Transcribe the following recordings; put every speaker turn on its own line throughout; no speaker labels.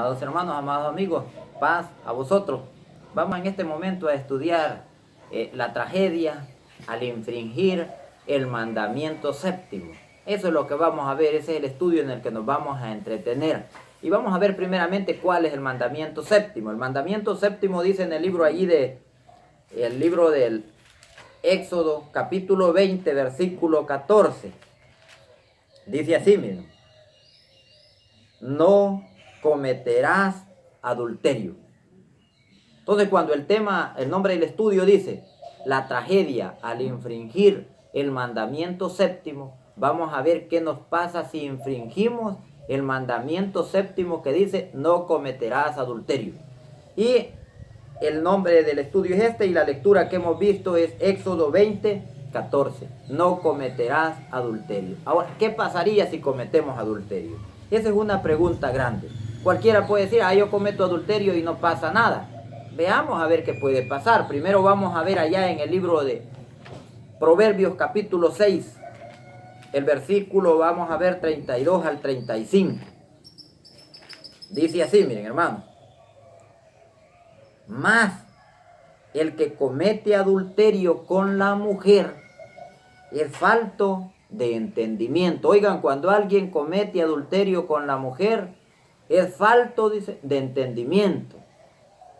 Amados hermanos, amados amigos, paz a vosotros. Vamos en este momento a estudiar la tragedia al infringir el mandamiento séptimo. Eso es lo que vamos a ver, ese es el estudio en el que nos vamos a entretener. Y vamos a ver primeramente cuál es el mandamiento séptimo. El mandamiento séptimo dice en el libro allí el libro del Éxodo, capítulo 20, versículo 14. Dice así, miren: no cometerás adulterio. Entonces, cuando el nombre del estudio dice la tragedia al infringir el mandamiento séptimo, vamos a ver qué nos pasa si infringimos el mandamiento séptimo que dice no cometerás adulterio. Y el nombre del estudio es este, y la lectura que hemos visto es Éxodo 20, 14. No cometerás adulterio. Ahora, ¿qué pasaría si cometemos adulterio? Esa es una pregunta grande. Cualquiera puede decir, yo cometo adulterio y no pasa nada. Veamos a ver qué puede pasar. Primero vamos a ver allá en el libro de Proverbios capítulo 6. El versículo vamos a ver 32 al 35. Dice así, miren hermanos: mas el que comete adulterio con la mujer es falto de entendimiento. Oigan, cuando alguien comete adulterio con la mujer, es falto, dice, de entendimiento.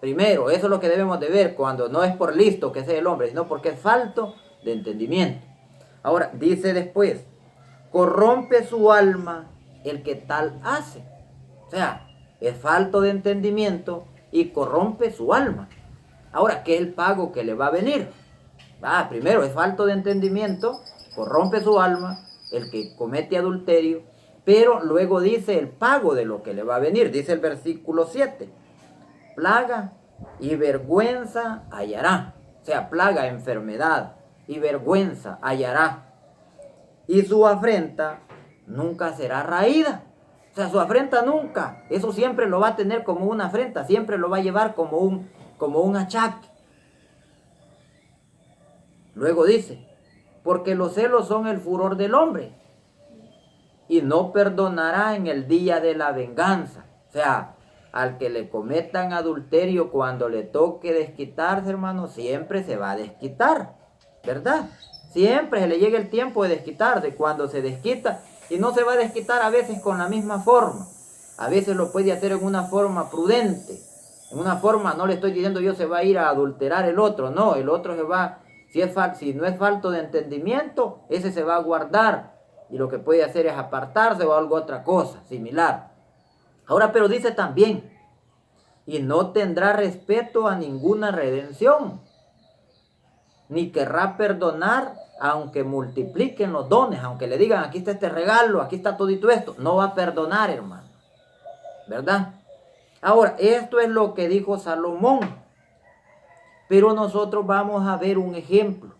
Primero, eso es lo que debemos de ver, cuando no es por listo que sea el hombre, sino porque es falto de entendimiento. Ahora, dice después: corrompe su alma el que tal hace. O sea, es falto de entendimiento y corrompe su alma. Ahora, ¿qué es el pago que le va a venir? Primero, es falto de entendimiento, corrompe su alma el que comete adulterio, pero luego dice el pago de lo que le va a venir. Dice el versículo 7: plaga y vergüenza hallará. O sea, plaga, enfermedad y vergüenza hallará. Y su afrenta nunca será raída. O sea, su afrenta nunca. Eso siempre lo va a tener como una afrenta. Siempre lo va a llevar como un achaque. Luego dice: porque los celos son el furor del hombre, y no perdonará en el día de la venganza. O sea, al que le cometan adulterio, cuando le toque desquitarse, hermano, siempre se va a desquitar, ¿verdad? Siempre se le llega el tiempo de desquitarse. Cuando se desquita, y no se va a desquitar a veces con la misma forma. A veces lo puede hacer en una forma prudente. En una forma, no le estoy diciendo yo se va a ir a adulterar el otro, no, el otro se va, si no es falto de entendimiento, ese se va a guardar. Y lo que puede hacer es apartarse o algo otra cosa similar. Ahora, pero dice también: y no tendrá respeto a ninguna redención, ni querrá perdonar aunque multipliquen los dones, aunque le digan aquí está este regalo, aquí está todito esto, no va a perdonar, hermano, ¿verdad? Ahora, esto es lo que dijo Salomón, pero nosotros vamos a ver un ejemplo.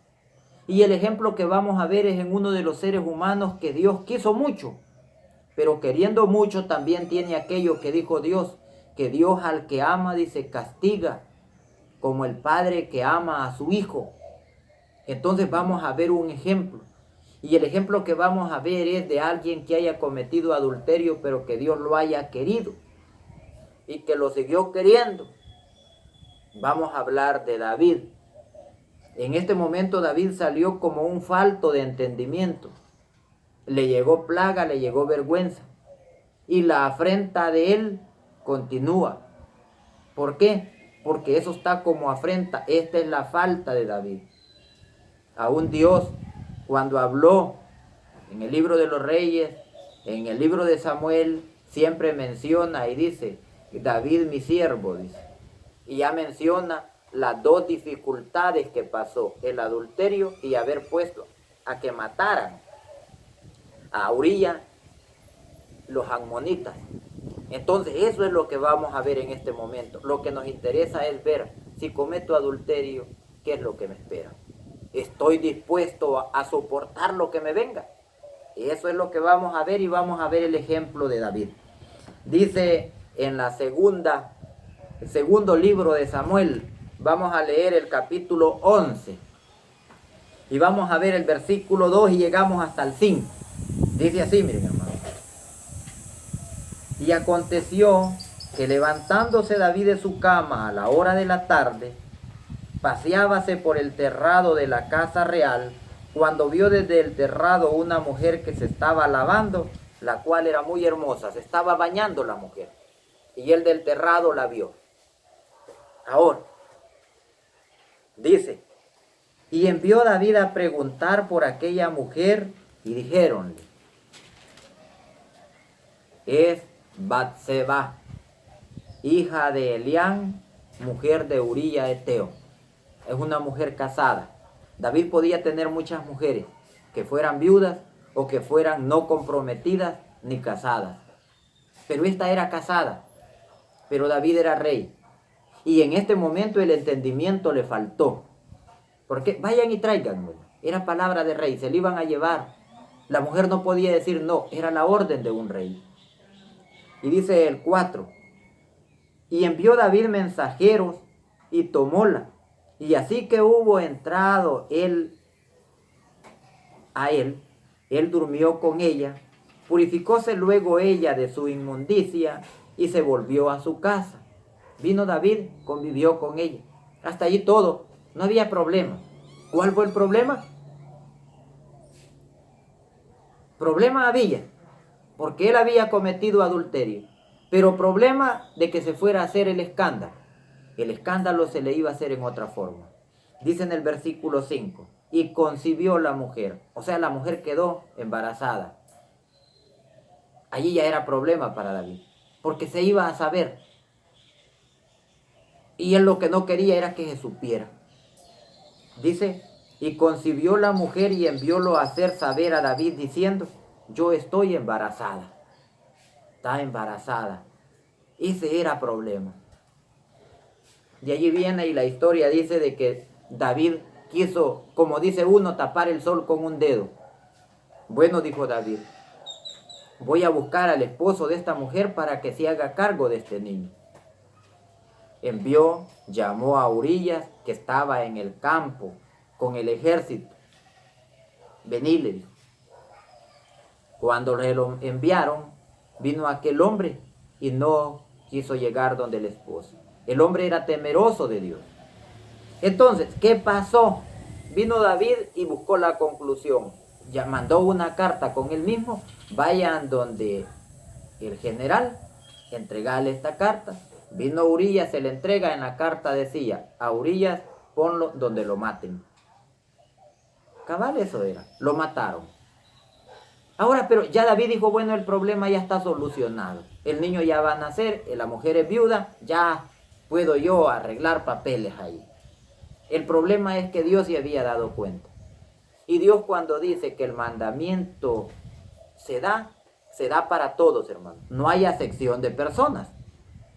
Y el ejemplo que vamos a ver es en uno de los seres humanos que Dios quiso mucho, pero queriendo mucho también tiene aquello que dijo Dios, que Dios al que ama, dice, castiga, como el padre que ama a su hijo. Entonces vamos a ver un ejemplo. Y el ejemplo que vamos a ver es de alguien que haya cometido adulterio, pero que Dios lo haya querido y que lo siguió queriendo. Vamos a hablar de David. En este momento David salió como un falto de entendimiento. Le llegó plaga, le llegó vergüenza. Y la afrenta de él continúa. ¿Por qué? Porque eso está como afrenta. Esta es la falta de David. Aún Dios, cuando habló en el libro de los Reyes, en el libro de Samuel, siempre menciona y dice: David mi siervo, dice. Y ya menciona las dos dificultades que pasó: el adulterio y haber puesto a que mataran a Uría los amonitas. Entonces eso es lo que vamos a ver en este momento. Lo que nos interesa es ver, si cometo adulterio, ¿qué es lo que me espera? ¿Estoy dispuesto a soportar lo que me venga? Eso es lo que vamos a ver, y vamos a ver el ejemplo de David. Dice en el segundo libro de Samuel, vamos a leer el capítulo 11. Y vamos a ver el versículo 2 y llegamos hasta el 5. Dice así, miren hermanos: y aconteció que levantándose David de su cama a la hora de la tarde, paseábase por el terrado de la casa real, cuando vio desde el terrado una mujer que se estaba lavando, la cual era muy hermosa, se estaba bañando la mujer, y él del terrado la vio. Ahora, dice, y envió David a preguntar por aquella mujer, y dijéronle, es Batseba, hija de Elián, mujer de Uría Eteo. Es una mujer casada. David podía tener muchas mujeres, que fueran viudas o que fueran no comprometidas ni casadas. Pero esta era casada, pero David era rey. Y en este momento el entendimiento le faltó. Porque vayan y tráiganme. Era palabra de rey, se le iban a llevar. La mujer no podía decir no, era la orden de un rey. Y dice el 4, y envió David mensajeros y tomóla. Y así que hubo entrado él, él durmió con ella, purificóse luego ella de su inmundicia y se volvió a su casa. Vino David, convivió con ella. Hasta allí todo, no había problema. ¿Cuál fue el problema? Problema había, porque él había cometido adulterio. Pero problema de que se fuera a hacer el escándalo. El escándalo se le iba a hacer en otra forma. Dice en el versículo 5, y concibió la mujer. O sea, la mujer quedó embarazada. Allí ya era problema para David, porque se iba a saber. Y él lo que no quería era que se supiera. Dice, y concibió la mujer y enviólo a hacer saber a David diciendo, yo estoy embarazada. Está embarazada. Ese era problema. De allí viene y la historia dice de que David quiso, como dice uno, tapar el sol con un dedo. Bueno, dijo David, voy a buscar al esposo de esta mujer para que se haga cargo de este niño. Envió, llamó a Urías, que estaba en el campo con el ejército. Vení, le dijo. Cuando le lo enviaron, vino aquel hombre y no quiso llegar donde el esposo. El hombre era temeroso de Dios. Entonces, ¿qué pasó? Vino David y buscó la conclusión. Ya mandó una carta con él mismo. Vayan donde el general, entregarle esta carta. Vino Urías, se le entrega. En la carta decía, a Urías ponlo donde lo maten. Cabal, eso era. Lo mataron. Ahora, pero ya David dijo, bueno, el problema ya está solucionado. El niño ya va a nacer, la mujer es viuda, ya puedo yo arreglar papeles ahí. El problema es que Dios se había dado cuenta. Y Dios cuando dice que el mandamiento se da para todos, hermano. No hay acepción de personas.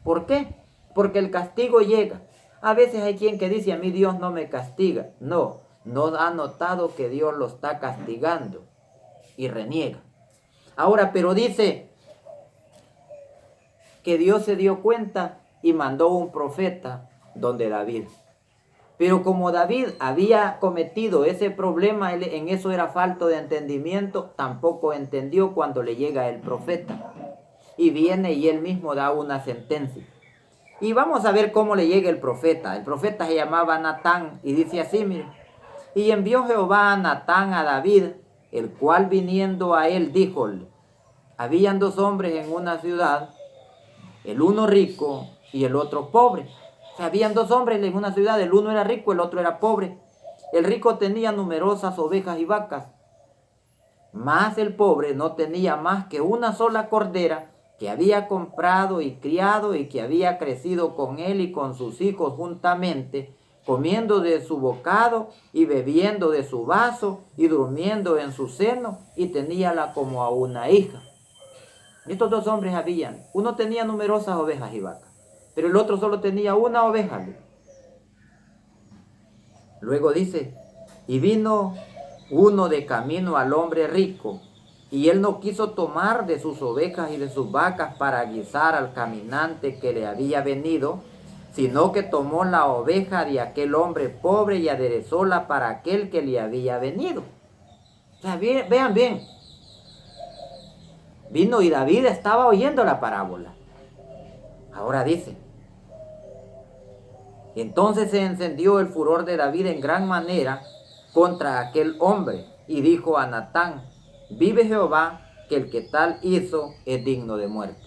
¿Por qué? Porque el castigo llega. A veces hay quien que dice, a mí Dios no me castiga. No ha notado que Dios lo está castigando y reniega. Ahora, pero dice que Dios se dio cuenta y mandó un profeta donde David. Pero como David había cometido ese problema, él en eso era falto de entendimiento, tampoco entendió cuando le llega el profeta. Y viene y él mismo da una sentencia. Y vamos a ver cómo le llega el profeta. El profeta se llamaba Natán y dice así, mire. Y envió Jehová a Natán a David, el cual viniendo a él díjole, habían dos hombres en una ciudad, el uno rico y el otro pobre. O sea, habían dos hombres en una ciudad, el uno era rico, el otro era pobre. El rico tenía numerosas ovejas y vacas, mas el pobre no tenía más que una sola cordera que había comprado y criado y que había crecido con él y con sus hijos juntamente, comiendo de su bocado y bebiendo de su vaso y durmiendo en su seno, y teníala como a una hija. Estos dos hombres habían, uno tenía numerosas ovejas y vacas, pero el otro solo tenía una oveja. Luego dice, y vino uno de camino al hombre rico, y él no quiso tomar de sus ovejas y de sus vacas para guisar al caminante que le había venido, sino que tomó la oveja de aquel hombre pobre y aderezóla para aquel que le había venido. O sea, vean bien. Vino y David estaba oyendo la parábola. Ahora dice, entonces se encendió el furor de David en gran manera contra aquel hombre, y dijo a Natán, vive Jehová, que el que tal hizo es digno de muerte.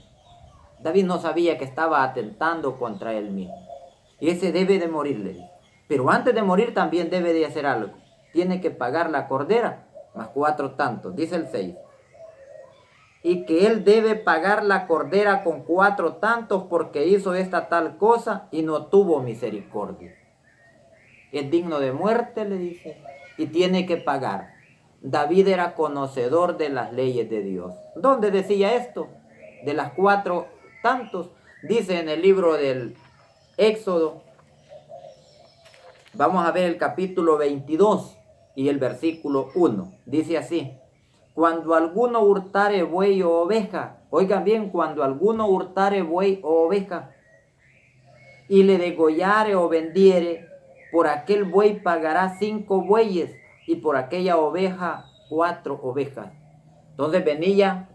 David no sabía que estaba atentando contra él mismo. Y ese debe de morirle. Pero antes de morir también debe de hacer algo. Tiene que pagar la cordera más 4 tantos, dice el 6. Y que él debe pagar la cordera con 4 tantos porque hizo esta tal cosa y no tuvo misericordia. Es digno de muerte, le dice, y tiene que pagar. David era conocedor de las leyes de Dios. ¿Dónde decía esto? De las 4 tantos. Dice en el libro del Éxodo, vamos a ver el capítulo 22 y el versículo 1. Dice así, cuando alguno hurtare buey o oveja, oigan bien, cuando alguno hurtare buey o oveja, y le degollare o vendiere, por aquel buey pagará 5 bueyes, y por aquella oveja 4 ovejas. Entonces venía,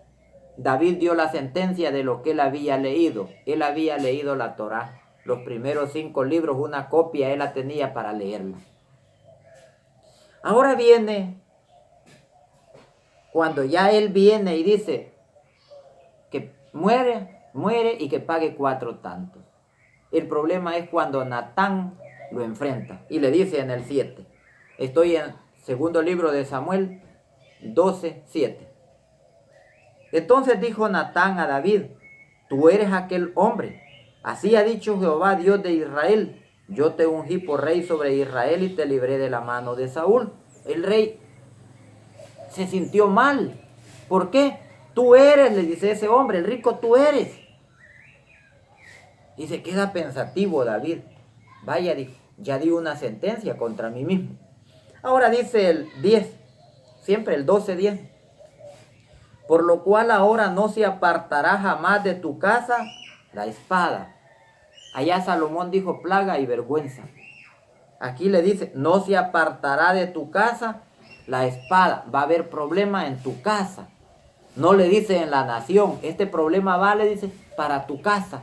David dio la sentencia de lo que él había leído. Él había leído la Torá. Los primeros 5 libros, una copia él la tenía para leerla. Ahora viene, cuando ya él viene y dice que muere y que pague 4 tantos. El problema es cuando Natán lo enfrenta y le dice en el 7. Estoy en segundo libro de Samuel 12:7. Entonces dijo Natán a David, tú eres aquel hombre. Así ha dicho Jehová, Dios de Israel. Yo te ungí por rey sobre Israel y te libré de la mano de Saúl. El rey se sintió mal. ¿Por qué? Tú eres, le dice ese hombre, el rico tú eres. Y se queda pensativo David. Vaya, ya di una sentencia contra mí mismo. Ahora dice el 10, siempre el 12:10. Por lo cual ahora no se apartará jamás de tu casa la espada. Allá Salomón dijo plaga y vergüenza. Aquí le dice, no se apartará de tu casa la espada. Va a haber problema en tu casa. No le dice en la nación. Este problema va, le dice, para tu casa,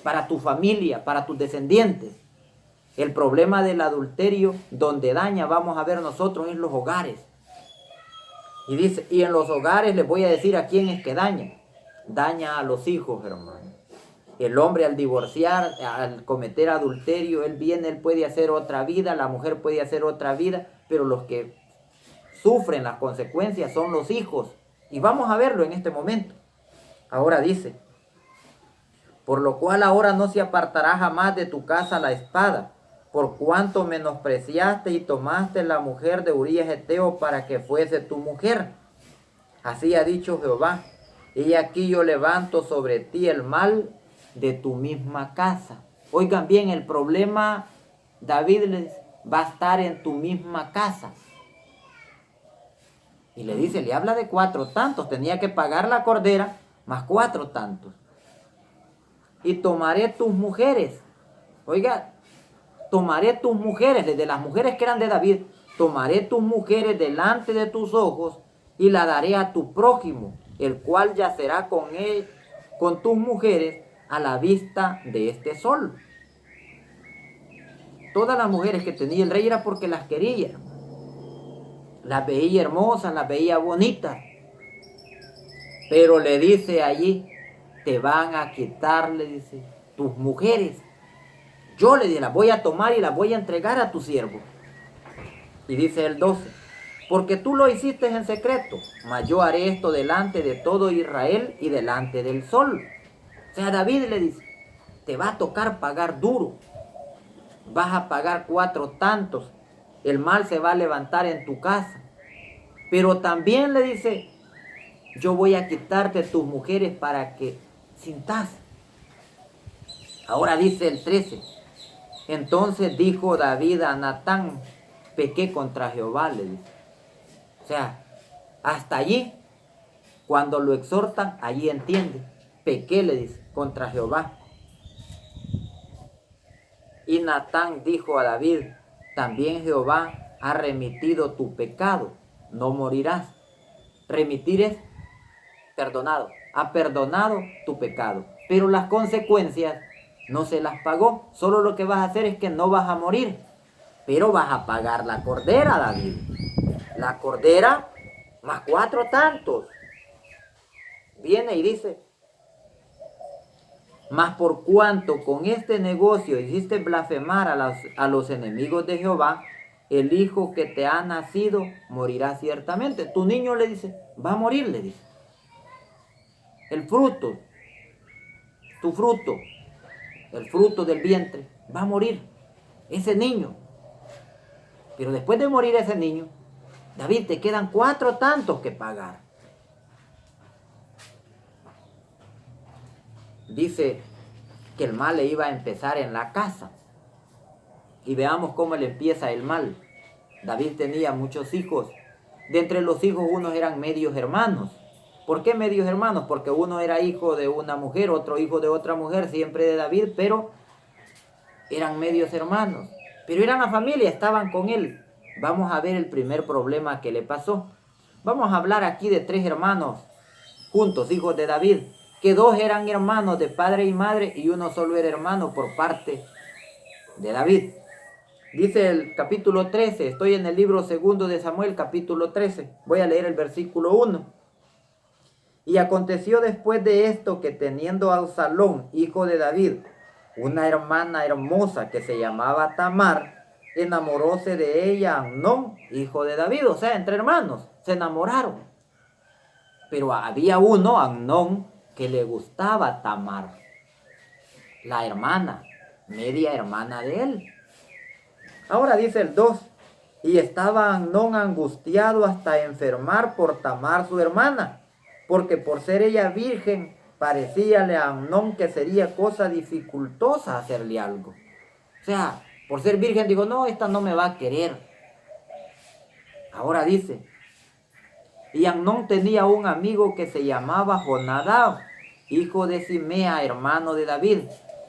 para tu familia, para tus descendientes. El problema del adulterio, donde daña, vamos a ver nosotros, es los hogares. Y dice, y en los hogares les voy a decir a quién es que daña. Daña a los hijos, hermano. El hombre al divorciar, al cometer adulterio, él puede hacer otra vida, la mujer puede hacer otra vida, pero los que sufren las consecuencias son los hijos. Y vamos a verlo en este momento. Ahora dice, por lo cual ahora no se apartará jamás de tu casa la espada, por cuanto menospreciaste y tomaste la mujer de Urías Eteo para que fuese tu mujer. Así ha dicho Jehová, y aquí yo levanto sobre ti el mal de tu misma casa. Oigan bien, el problema, David les va a estar en tu misma casa. Y le dice, le habla de 4 tantos, tenía que pagar la cordera más 4 tantos. Y tomaré tus mujeres. Oiga, tomaré tus mujeres, desde las mujeres que eran de David, tomaré tus mujeres delante de tus ojos y la daré a tu prójimo, el cual yacerá con tus mujeres a la vista de este sol. Todas las mujeres que tenía el rey era porque las quería. Las veía hermosas, las veía bonitas. Pero le dice allí, te van a quitar, le dice, tus mujeres. Yo le dije, las voy a tomar y las voy a entregar a tu siervo. Y dice el 12, porque tú lo hiciste en secreto, mas yo haré esto delante de todo Israel y delante del sol. O sea, David le dice, te va a tocar pagar duro. Vas a pagar 4 tantos. El mal se va a levantar en tu casa. Pero también le dice, yo voy a quitarte tus mujeres para que sintas. Ahora dice el 13. Entonces dijo David a Natán, pequé contra Jehová, le dice. O sea, hasta allí, cuando lo exhortan, allí entiende. Pequé, le dice, contra Jehová. Y Natán dijo a David, también Jehová ha remitido tu pecado, no morirás. Remitir es perdonado, ha perdonado tu pecado. Pero las consecuencias no se las pagó. Solo lo que vas a hacer es que no vas a morir, pero vas a pagar la cordera, David. La cordera más 4 tantos. Viene y dice: mas por cuanto con este negocio hiciste blasfemar a los enemigos de Jehová, el hijo que te ha nacido morirá ciertamente. Tu niño, le dice, va a morir, le dice. El fruto, tu fruto, el fruto del vientre, va a morir. Ese niño. Pero después de morir ese niño, David, te quedan 4 tantos que pagar. Dice que el mal le iba a empezar en la casa. Y veamos cómo le empieza el mal. David tenía muchos hijos. De entre los hijos, unos eran medios hermanos. ¿Por qué medios hermanos? Porque uno era hijo de una mujer, otro hijo de otra mujer, siempre de David, pero eran medios hermanos. Pero eran la familia, estaban con él. Vamos a ver el primer problema que le pasó. Vamos a hablar aquí de 3 hermanos juntos, hijos de David, que 2 eran hermanos de padre y madre y uno solo era hermano por parte de David. Dice el capítulo 13, estoy en el libro 2 de Samuel, capítulo 13. Voy a leer el versículo 1. Y aconteció después de esto que teniendo a Absalón, hijo de David, una hermana hermosa que se llamaba Tamar, enamoróse de ella Amnón, hijo de David. O sea, entre hermanos, se enamoraron. Pero había uno, Amnón, que le gustaba Tamar, la hermana, media hermana de él. Ahora dice el 2, y estaba Amnón angustiado hasta enfermar por Tamar su hermana, porque por ser ella virgen, parecíale a Amnón que sería cosa dificultosa hacerle algo. O sea, por ser virgen digo, no, esta no me va a querer. Ahora dice, y Amnón tenía un amigo que se llamaba Jonadab, hijo de Simea, hermano de David.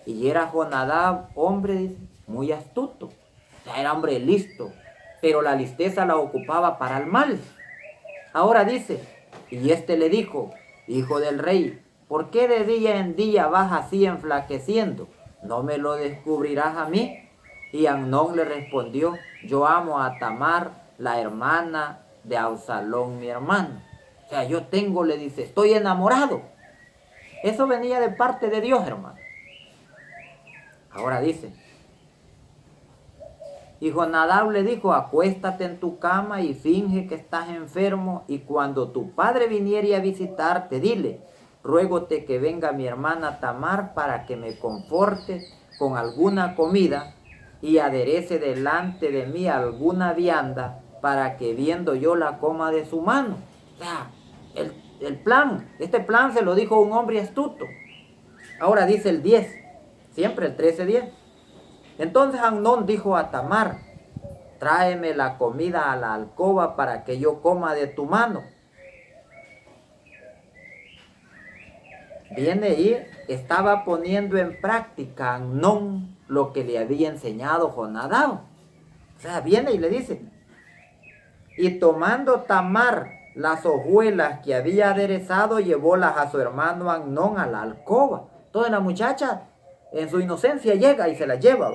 Y era Jonadab, hombre, dice, muy astuto. O sea, era hombre listo, pero la listeza la ocupaba para el mal. Ahora dice, y este le dijo, hijo del rey, ¿por qué de día en día vas así enflaqueciendo? ¿No me lo descubrirás a mí? Y Amnón le respondió, yo amo a Tamar, la hermana de Absalón, mi hermano. O sea, yo tengo, le dice, estoy enamorado. Eso venía de parte de Dios, hermano. Ahora dice, y Jonadab le dijo, acuéstate en tu cama y finge que estás enfermo, y cuando tu padre viniere a visitarte, dile, ruégote que venga mi hermana Tamar para que me conforte con alguna comida y aderece delante de mí alguna vianda para que viendo yo la coma de su mano. O sea, este plan se lo dijo un hombre astuto. Ahora dice el 10, siempre el 13:10. Entonces Amnón dijo a Tamar, tráeme la comida a la alcoba para que yo coma de tu mano. Viene y estaba poniendo en práctica Amnón lo que le había enseñado Jonadab. O sea, viene y le dice, y tomando Tamar las hojuelas que había aderezado, llevólas a su hermano Amnón a la alcoba. Entonces la muchacha en su inocencia llega y se las lleva.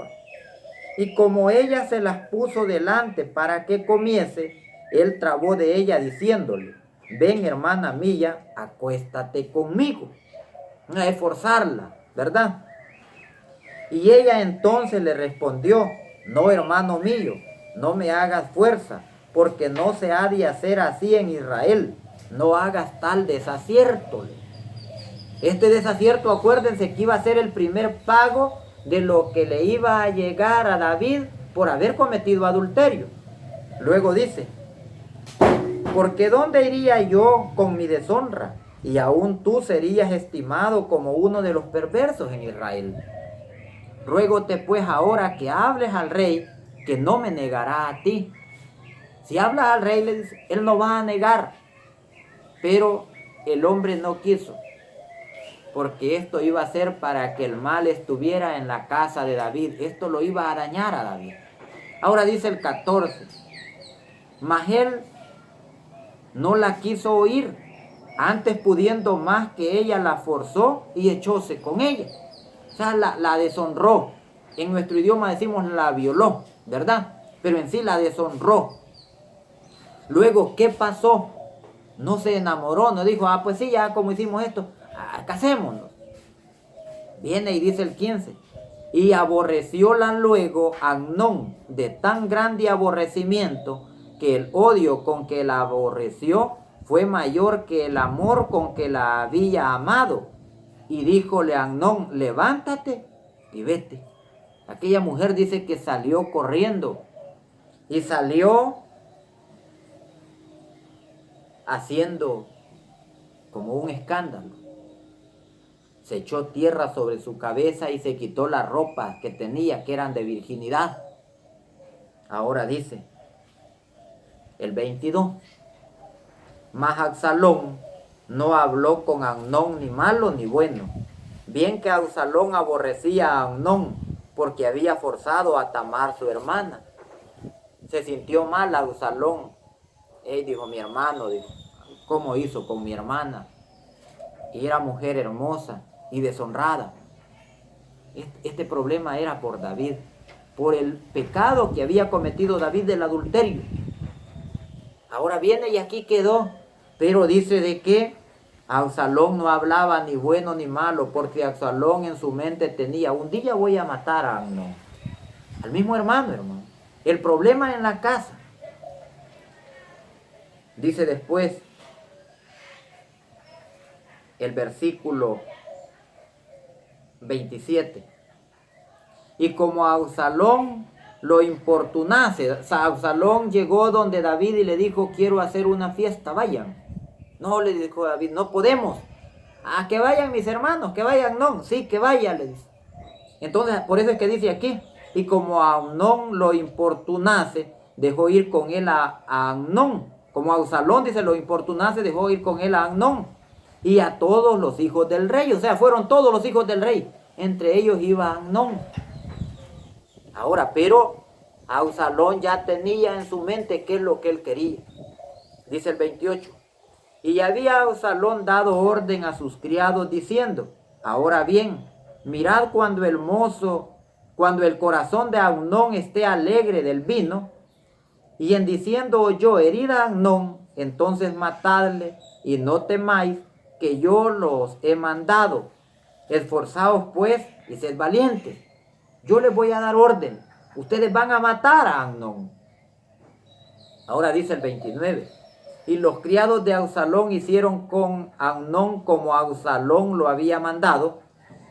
Y como ella se las puso delante para que comiese, él trabó de ella diciéndole, ven hermana mía, acuéstate conmigo. No es forzarla, ¿verdad? Y ella entonces le respondió, no hermano mío, no me hagas fuerza, porque no se ha de hacer así en Israel. No hagas tal desacierto. Este desacierto, acuérdense que iba a ser el primer pago de lo que le iba a llegar a David por haber cometido adulterio. Luego dice, porque ¿dónde iría yo con mi deshonra? Y aún tú serías estimado como uno de los perversos en Israel. Ruégote pues ahora que hables al rey, que no me negará a ti. Si hablas al rey, le dice, él no va a negar. Pero el hombre no quiso, porque esto iba a ser para que el mal estuviera en la casa de David. Esto lo iba a dañar a David. Ahora dice el 14, mas él no la quiso oír, antes pudiendo más que ella la forzó y echóse con ella. O sea, la deshonró. En nuestro idioma decimos la violó, ¿verdad? Pero en sí la deshonró. Luego, ¿qué pasó? No se enamoró, no dijo, pues sí, ya como hicimos esto, casémonos. Viene y dice el 15. Y aborrecióla luego Amnón de tan grande aborrecimiento que el odio con que la aborreció fue mayor que el amor con que la había amado. Y díjole a Amnón, levántate y vete. Aquella mujer dice que salió corriendo y salió haciendo como un escándalo. Se echó tierra sobre su cabeza y se quitó las ropas que tenía, que eran de virginidad. Ahora dice el 22. Mas Absalón no habló con Amnón ni malo ni bueno. Bien que Absalón aborrecía a Amnón porque había forzado a Tamar su hermana. Se sintió mal Absalón. Dijo, mi hermano, dijo, ¿cómo hizo con mi hermana? Y era mujer hermosa y deshonrada. Este problema era por David, por el pecado que había cometido David del adulterio. Ahora viene y aquí quedó, pero dice de que Absalón no hablaba ni bueno ni malo, porque Absalón en su mente tenía, un día voy a matar a Amnón, al mismo hermano. El problema en la casa. Dice después el versículo 27. Y como Absalón lo importunase, Absalón llegó donde David y le dijo, quiero hacer una fiesta, vayan. No, le dijo David, no podemos. Que vayan mis hermanos, que vayan, no. Sí, que vaya, le dice. Entonces, por eso es que dice aquí, y como Amnón lo importunase, dejó ir con él a Amnón. Como Absalón, dice, lo importunase, dejó ir con él a Amnón. Y a todos los hijos del rey, o sea, fueron todos los hijos del rey. Entre ellos iba Amnón. Ahora, pero Absalón ya tenía en su mente qué es lo que él quería. Dice el 28. Y había Absalón dado orden a sus criados diciendo, ahora bien, mirad cuando el corazón de Amnón esté alegre del vino, y en diciendo yo, herida a Amnón, entonces matadle, y no temáis que yo los he mandado. Esforzaos pues y sed valientes. Yo les voy a dar orden. Ustedes van a matar a Amnón. Ahora dice el 29. Y los criados de Absalón hicieron con Amnón como Absalón lo había mandado.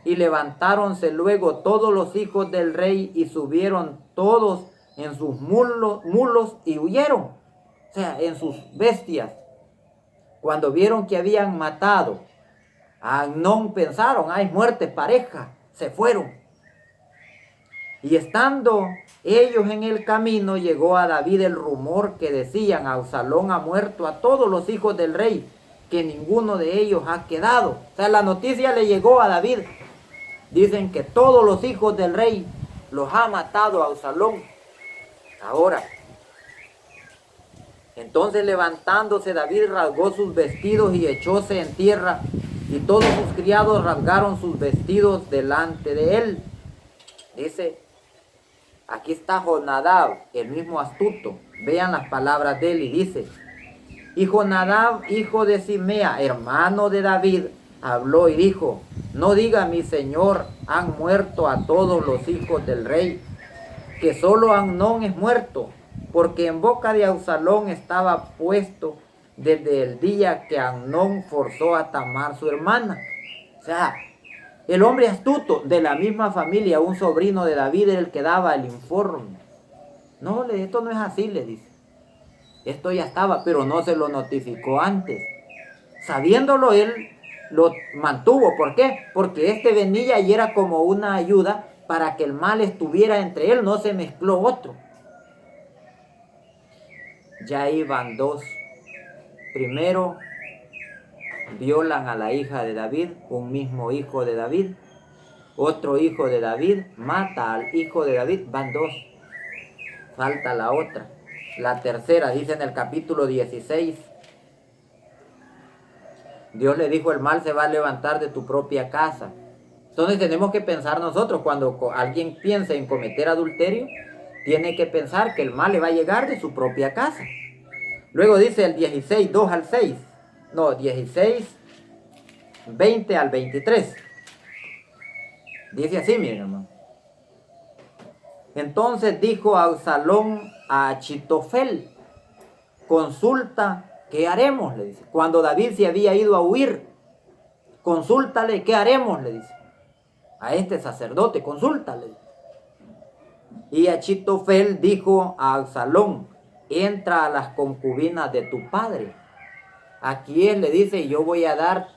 Y levantáronse luego todos los hijos del rey y subieron todos en sus mulos y huyeron. O sea, en sus bestias. Cuando vieron que habían matado a Amnón, pensaron, hay muerte pareja. Se fueron. Y estando ellos en el camino, llegó a David el rumor que decían, Absalón ha muerto a todos los hijos del rey, que ninguno de ellos ha quedado. O sea, la noticia le llegó a David. Dicen que todos los hijos del rey los ha matado a Absalón. Ahora, entonces levantándose David rasgó sus vestidos y echóse en tierra, y todos sus criados rasgaron sus vestidos delante de él. Dice, aquí está Jonadab, el mismo astuto. Vean las palabras de él y dice, y Jonadab, hijo de Simea, hermano de David, habló y dijo, no diga mi señor, han muerto a todos los hijos del rey, que solo Amnón es muerto, porque en boca de Absalón estaba puesto desde el día que Amnón forzó a Tamar su hermana. O sea, el hombre astuto de la misma familia, un sobrino de David, era el que daba el informe. No, esto no es así, le dice. Esto ya estaba, pero no se lo notificó antes. Sabiéndolo, él lo mantuvo. ¿Por qué? Porque este venía y era como una ayuda para que el mal estuviera entre él, no se mezcló otro. Ya iban dos. Primero, violan a la hija de David, un mismo hijo de David. Otro hijo de David mata al hijo de David, van dos. Falta la otra. La tercera, dice en el capítulo 16. Dios le dijo, el mal se va a levantar de tu propia casa. Entonces tenemos que pensar nosotros, cuando alguien piensa en cometer adulterio, tiene que pensar que el mal le va a llegar de su propia casa. Luego dice el 16, 2 al 6. No, 16, 20 al 23. Dice así, miren, hermano. Entonces dijo Absalón a Achitofel: consulta, ¿qué haremos? Le dice. Cuando David se había ido a huir, consúltale, ¿qué haremos? Le dice. A este sacerdote, consúltale. Y Achitofel dijo a Absalón: entra a las concubinas de tu padre. Aquí él le dice: yo voy a dar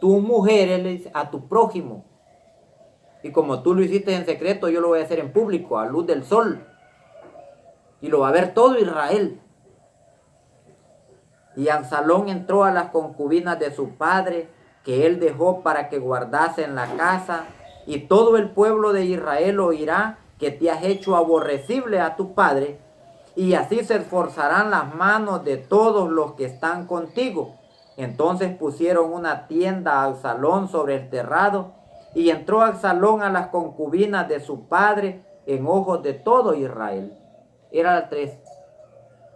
tu mujer, él le dice, a tu prójimo. Y como tú lo hiciste en secreto, yo lo voy a hacer en público, a luz del sol. Y lo va a ver todo Israel. Y Absalón entró a las concubinas de su padre, que él dejó para que guardasen la casa, y todo el pueblo de Israel oirá que te has hecho aborrecible a tu padre, y así se esforzarán las manos de todos los que están contigo. Entonces pusieron una tienda a Absalón sobre el terrado, y entró Absalón a las concubinas de su padre en ojos de todo Israel. Era la 3.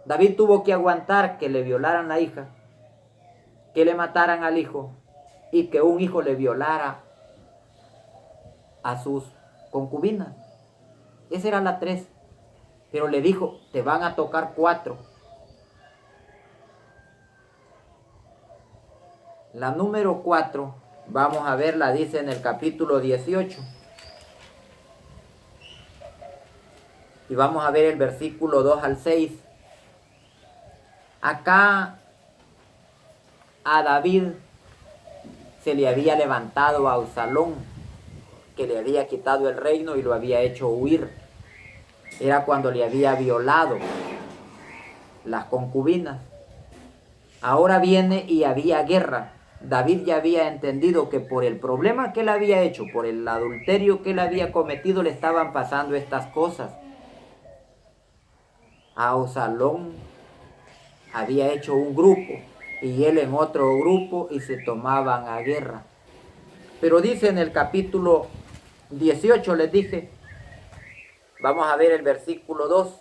David tuvo que aguantar que le violaran la hija, que le mataran al hijo y que un hijo le violara a sus concubinas. Esa era la 3. Pero le dijo: te van a tocar 4. La número 4, vamos a verla, dice en el capítulo 18. Y vamos a ver el versículo 2 al 6. Acá a David se le había levantado a Absalón, que le había quitado el reino y lo había hecho huir. Era cuando le había violado las concubinas. Ahora viene y había guerra. David ya había entendido que por el problema que él había hecho, por el adulterio que él había cometido, le estaban pasando estas cosas. Absalón había hecho un grupo y él en otro grupo, y se tomaban a guerra. Pero dice en el capítulo 18, les dije, vamos a ver el versículo 2.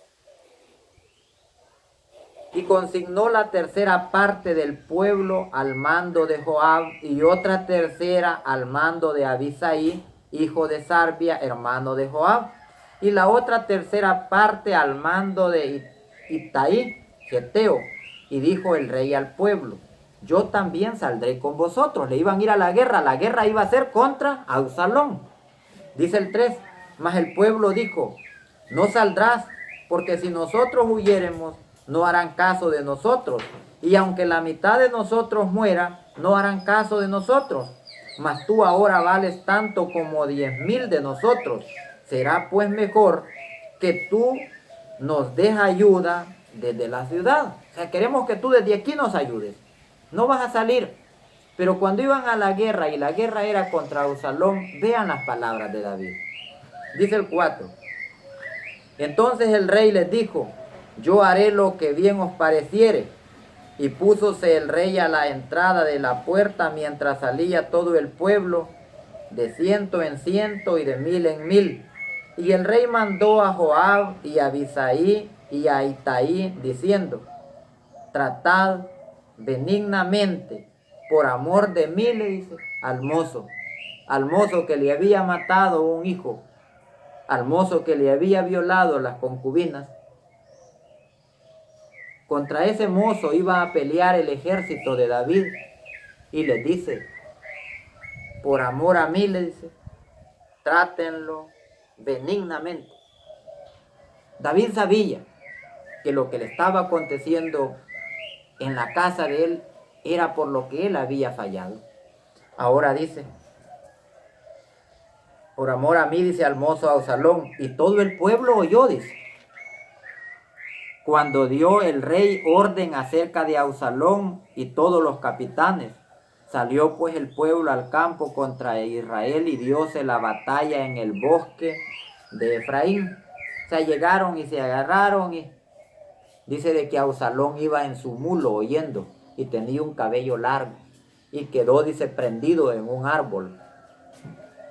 Y consignó la tercera parte del pueblo al mando de Joab, y otra tercera al mando de Abisai, hijo de Sarbia, hermano de Joab, y la otra tercera parte al mando de Itaí, Geteo. Y dijo el rey al pueblo: yo también saldré con vosotros. Le iban a ir a la guerra iba a ser contra Absalón. Dice el 3, mas el pueblo dijo: no saldrás, porque si nosotros huyéremos, no harán caso de nosotros, y aunque la mitad de nosotros muera, no harán caso de nosotros. Mas tú ahora vales tanto como 10,000 de nosotros. Será pues mejor que tú nos des ayuda desde la ciudad. O sea, queremos que tú desde aquí nos ayudes. No vas a salir. Pero cuando iban a la guerra, y la guerra era contra Absalón, vean las palabras de David. Dice el 4. Entonces el rey les dijo: yo haré lo que bien os pareciere. Y púsose el rey a la entrada de la puerta mientras salía todo el pueblo, de 100 en 100 y de 1000 en 1000. Y el rey mandó a Joab y a Abisai y a Itaí, diciendo: tratad benignamente, por amor de mí, le dice, al mozo que le había matado un hijo, al mozo que le había violado las concubinas. Contra ese mozo iba a pelear el ejército de David, y les dice: por amor a mí, le dice, trátenlo benignamente. David sabía que lo que le estaba aconteciendo en la casa de él era por lo que él había fallado. Ahora dice: por amor a mí, dice, al mozo Absalón. Y todo el pueblo oyó, dice. Cuando dio el rey orden acerca de Absalón y todos los capitanes, salió pues el pueblo al campo contra Israel, y dióse la batalla en el bosque de Efraín. O sea, llegaron y se agarraron, y dice de que Absalón iba en su mulo oyendo, y tenía un cabello largo, y quedó, dice, prendido en un árbol.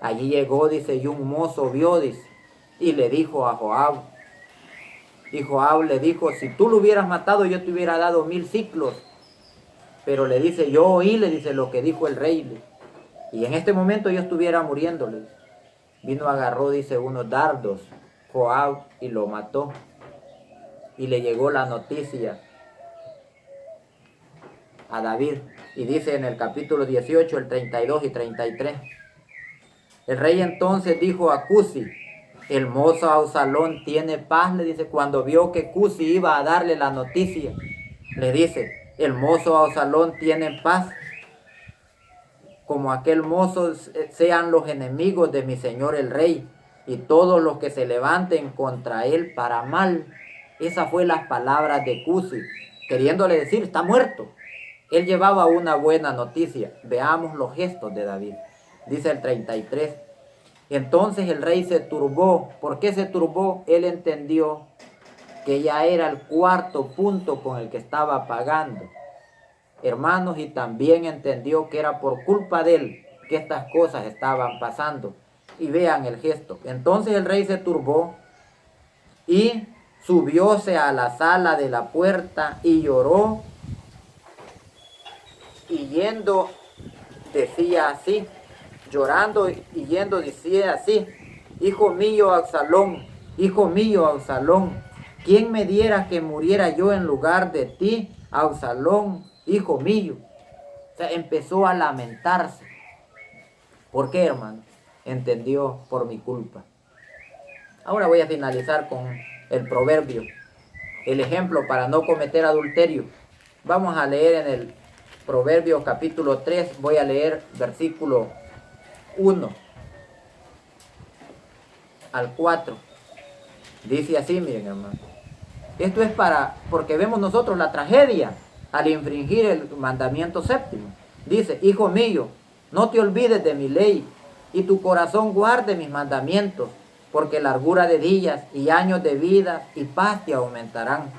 Allí llegó, dice, y un mozo vio, dice, y le dijo a Joab. Y Joab le dijo, si tú lo hubieras matado, yo te hubiera dado 1000 siclos. Pero le dice, yo oí, le dice, lo que dijo el rey. Y en este momento yo estuviera muriéndole. Vino, agarró, dice, unos dardos, Joab, y lo mató. Y le llegó la noticia a David. Y dice en el capítulo 18, el 32 y 33. El rey entonces dijo a Cusi, el mozo Absalón tiene paz, le dice, cuando vio que Cusi iba a darle la noticia, le dice, el mozo Absalón tiene paz, como aquel mozo sean los enemigos de mi señor el rey, y todos los que se levanten contra él para mal. Esas fueron las palabras de Cusi, queriéndole decir, está muerto. Él llevaba una buena noticia. Veamos los gestos de David. Dice el 33. Entonces el rey se turbó. ¿Por qué se turbó? Él entendió que ya era el cuarto punto con el que estaba pagando, hermanos, y también entendió que era por culpa de él que estas cosas estaban pasando. Y vean el gesto. Entonces el rey se turbó y subióse a la sala de la puerta y lloró, y yendo decía así, llorando y yendo decía así, hijo mío Absalón, ¿quién me diera que muriera yo en lugar de ti, Absalón, hijo mío? O sea, empezó a lamentarse. ¿Por qué, hermano? Entendió, por mi culpa. Ahora voy a finalizar con el proverbio, el ejemplo para no cometer adulterio. Vamos a leer en el Proverbios capítulo 3, voy a leer versículo 1 al 4. Dice así, miren, hermano. Esto es porque vemos nosotros la tragedia al infringir el mandamiento séptimo. Dice, hijo mío, no te olvides de mi ley, y tu corazón guarde mis mandamientos, porque largura de días y años de vida y paz te aumentarán.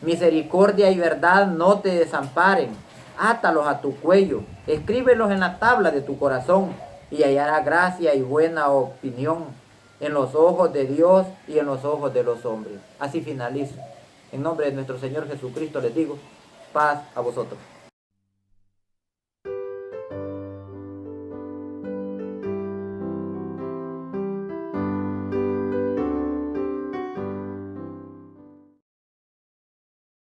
Misericordia y verdad no te desamparen, átalos a tu cuello, escríbelos en la tabla de tu corazón, y hallarás gracia y buena opinión en los ojos de Dios y en los ojos de los hombres. Así finalizo. En nombre de nuestro Señor Jesucristo les digo, paz a vosotros.